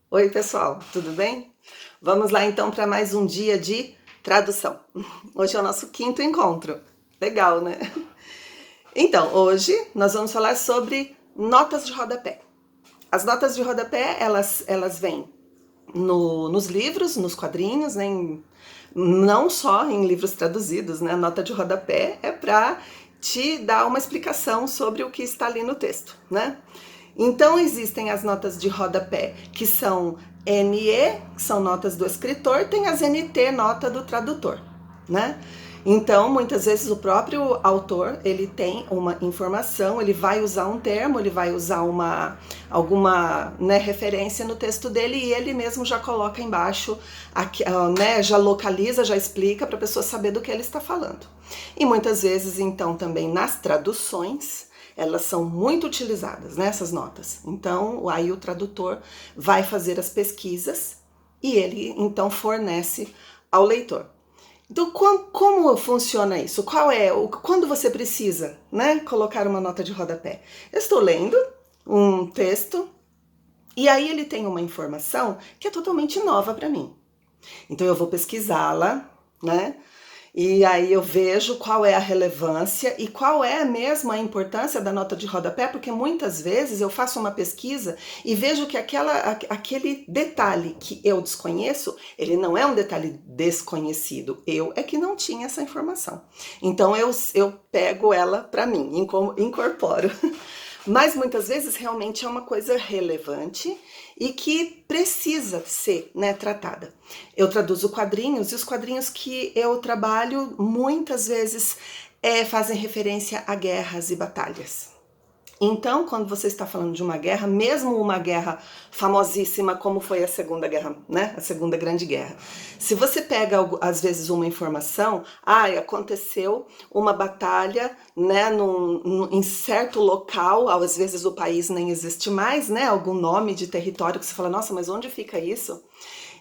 Oi, pessoal, tudo bem? Vamos lá então para mais um dia de tradução. Hoje é o nosso quinto encontro. Legal, né? Então, hoje nós vamos falar sobre notas de rodapé. As notas de rodapé, elas vêm nos livros, nos quadrinhos, né? Não só em livros traduzidos, né? A nota de rodapé é para te dar uma explicação sobre o que está ali no texto, né? Então existem as notas de rodapé, que são NE, que são notas do escritor, tem as NT, nota do tradutor, né? Então, muitas vezes o próprio autor, ele tem uma informação, ele vai usar um termo, ele vai usar alguma, né, referência no texto dele e ele mesmo já coloca embaixo, aqui, né, já localiza, já explica para a pessoa saber do que ele está falando. E muitas vezes, então, também nas traduções, elas são muito utilizadas, né, essas notas. Então, aí o tradutor vai fazer as pesquisas e ele, então, fornece ao leitor. Então, como funciona isso? Quando você precisa, né, colocar uma nota de rodapé? Eu estou lendo um texto e aí ele tem uma informação que é totalmente nova para mim. Então, eu vou pesquisá-la, né? E aí eu vejo qual é a relevância e qual é mesmo a importância da nota de rodapé, porque muitas vezes eu faço uma pesquisa e vejo que aquele detalhe que eu desconheço, ele não é um detalhe desconhecido, eu é que não tinha essa informação. Então eu pego ela para mim, incorporo. Mas muitas vezes realmente é uma coisa relevante e que precisa ser, né, tratada. Eu traduzo quadrinhos e os quadrinhos que eu trabalho muitas vezes fazem referência a guerras e batalhas. Então, quando você está falando de uma guerra, mesmo uma guerra famosíssima como foi a Segunda Guerra, né? A Segunda Grande Guerra. Se você pega às vezes uma informação, aconteceu uma batalha, né, em certo local, às vezes o país nem existe mais, né? Algum nome de território que você fala, nossa, mas onde fica isso?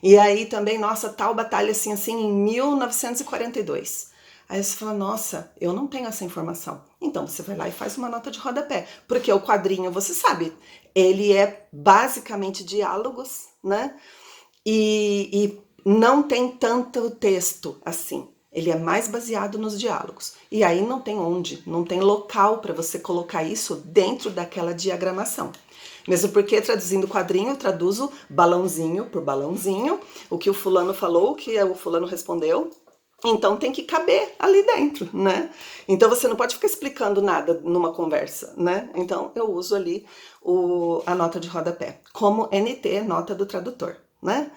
E aí também, nossa, tal batalha assim em 1942. Aí você fala, nossa, eu não tenho essa informação. Então você vai lá e faz uma nota de rodapé. Porque o quadrinho, você sabe, ele é basicamente diálogos, né? E não tem tanto texto assim. Ele é mais baseado nos diálogos. E aí não tem local para você colocar isso dentro daquela diagramação. Mesmo porque traduzindo quadrinho, eu traduzo balãozinho por balãozinho, o que o fulano falou, o que o fulano respondeu. Então tem que caber ali dentro, né? Então você não pode ficar explicando nada numa conversa, né? Então eu uso ali a nota de rodapé, como NT, nota do tradutor, né?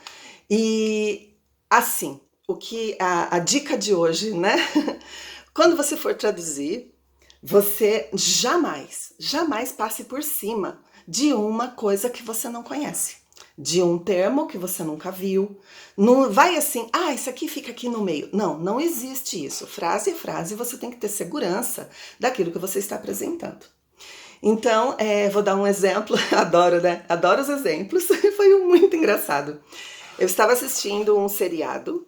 E assim, a dica de hoje, né? Quando você for traduzir, você jamais passe por cima de uma coisa que você não conhece, de um termo que você nunca viu. Não vai assim, isso aqui fica aqui no meio. Não, não existe isso. Frase a frase, você tem que ter segurança daquilo que você está apresentando. Então, vou dar um exemplo, adoro, né? Adoro os exemplos, foi muito engraçado. Eu estava assistindo um seriado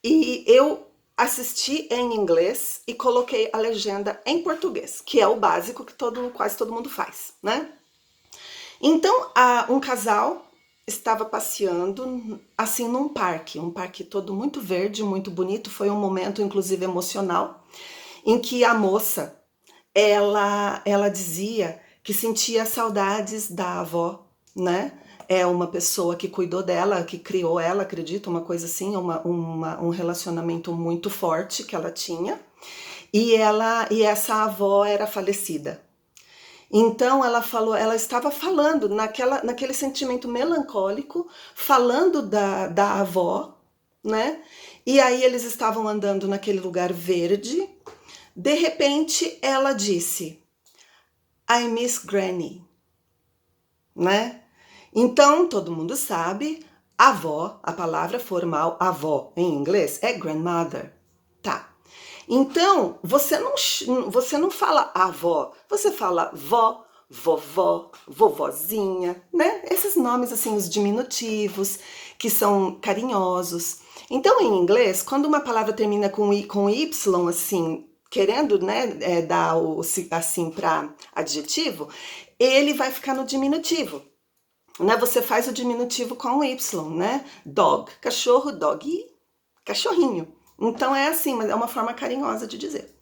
e eu assisti em inglês e coloquei a legenda em português, que é o básico que quase todo mundo faz, né? Então, um casal estava passeando assim num parque, um parque todo muito verde, muito bonito. Foi um momento, inclusive, emocional, em que a moça ela dizia que sentia saudades da avó, né? É uma pessoa que cuidou dela, que criou ela, acredito, uma coisa assim, um relacionamento muito forte que ela tinha. E essa avó era falecida. Então ela estava falando naquele sentimento melancólico, falando da avó, né? E aí eles estavam andando naquele lugar verde. De repente ela disse: I miss Granny, né? Então todo mundo sabe, avó, a palavra formal avó em inglês é grandmother, tá? Então você não fala avó, você fala vó, vovó, vovozinha, né? Esses nomes assim, os diminutivos, que são carinhosos. Então em inglês, quando uma palavra termina com y assim, querendo, né, dar assim para adjetivo, ele vai ficar no diminutivo. né? Você faz o diminutivo com o Y, né? Dog, cachorro, dog, cachorrinho. Então é assim, mas é uma forma carinhosa de dizer.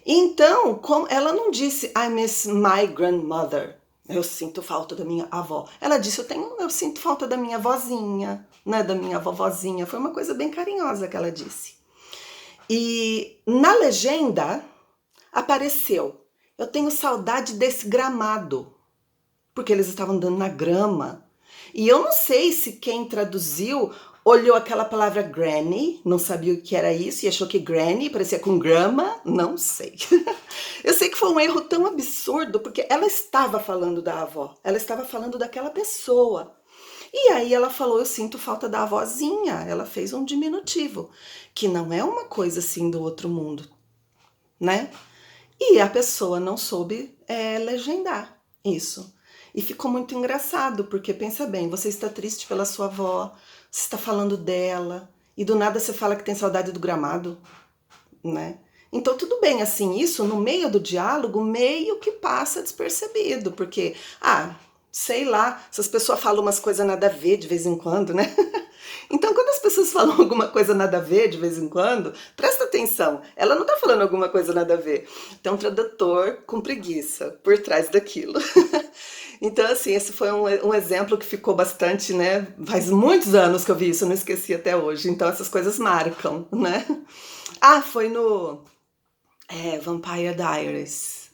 Então, ela não disse I miss my grandmother. Eu sinto falta da minha avó. Ela disse eu sinto falta da minha vozinha, né, da minha vovozinha. Foi uma coisa bem carinhosa que ela disse. E na legenda apareceu: eu tenho saudade desse gramado, porque eles estavam andando na grama. E eu não sei se quem traduziu olhou aquela palavra granny, não sabia o que era isso e achou que granny parecia com grama, não sei. Eu sei que foi um erro tão absurdo, porque ela estava falando da avó, ela estava falando daquela pessoa. E aí ela falou, eu sinto falta da avózinha, ela fez um diminutivo, que não é uma coisa assim do outro mundo, né? E a pessoa não soube legendar isso. E ficou muito engraçado, porque pensa bem, você está triste pela sua avó, você está falando dela, e do nada você fala que tem saudade do gramado, né? Então tudo bem, assim, isso no meio do diálogo meio que passa despercebido, porque, sei lá, essas pessoas falam umas coisas nada a ver de vez em quando, né? Então, quando as pessoas falam alguma coisa nada a ver de vez em quando, presta atenção, ela não tá falando alguma coisa nada a ver. Tem um tradutor com preguiça por trás daquilo. Então, assim, esse foi um exemplo que ficou bastante, né? Faz muitos anos que eu vi isso, eu não esqueci até hoje. Então, essas coisas marcam, né? Foi no Vampire Diaries,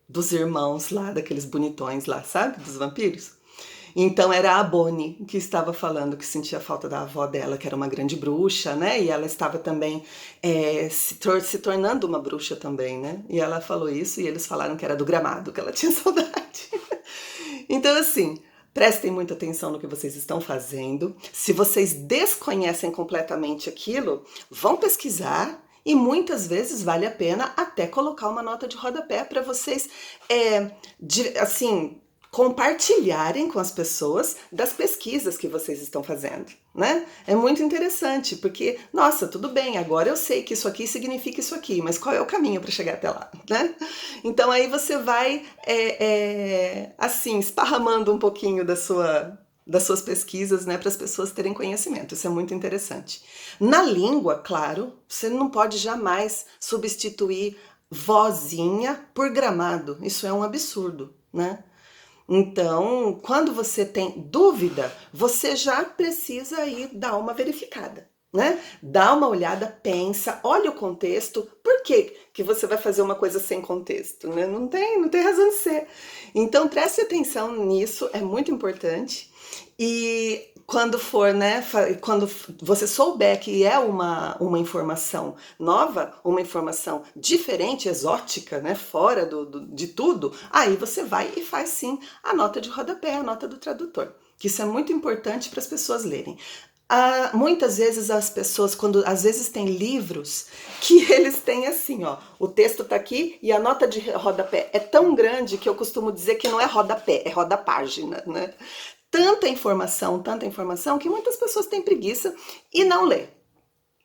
dos irmãos lá, daqueles bonitões lá, sabe? Dos vampiros. Então era a Bonnie que estava falando que sentia falta da avó dela, que era uma grande bruxa, né? E ela estava também se tornando uma bruxa também, né? E ela falou isso e eles falaram que era do gramado, que ela tinha saudade. Então, assim, prestem muita atenção no que vocês estão fazendo. Se vocês desconhecem completamente aquilo, vão pesquisar. E muitas vezes vale a pena até colocar uma nota de rodapé para vocês, assim, compartilharem com as pessoas das pesquisas que vocês estão fazendo, né? É muito interessante, porque, nossa, tudo bem, agora eu sei que isso aqui significa isso aqui, mas qual é o caminho para chegar até lá, né? Então aí você vai, assim, esparramando um pouquinho das suas pesquisas, né, para as pessoas terem conhecimento. Isso é muito interessante. Na língua, claro, você não pode jamais substituir vozinha por gramado. Isso é um absurdo, né? Então, quando você tem dúvida, você já precisa aí dar uma verificada, né? Dá uma olhada, pensa, olha o contexto. Por que que você vai fazer uma coisa sem contexto, né? Não tem razão de ser. Então, preste atenção nisso, é muito importante. E quando for, né, quando você souber que é uma informação nova, uma informação diferente, exótica, né, fora de tudo, aí você vai e faz sim a nota de rodapé, a nota do tradutor, que isso é muito importante para as pessoas lerem. Muitas vezes as pessoas, às vezes tem livros que eles têm assim, ó, o texto tá aqui e a nota de rodapé é tão grande que eu costumo dizer que não é rodapé, é rodapágina, né? Tanta informação que muitas pessoas têm preguiça e não lê,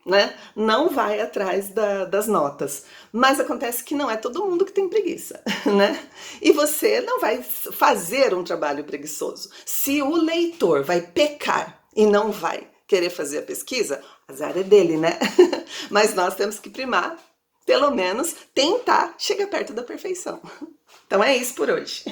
né? Não vai atrás das notas. Mas acontece que não é todo mundo que tem preguiça, né? E você não vai fazer um trabalho preguiçoso. Se o leitor vai pecar e não vai querer fazer a pesquisa, azar é dele, né? Mas nós temos que primar, pelo menos tentar chegar perto da perfeição. Então é isso por hoje.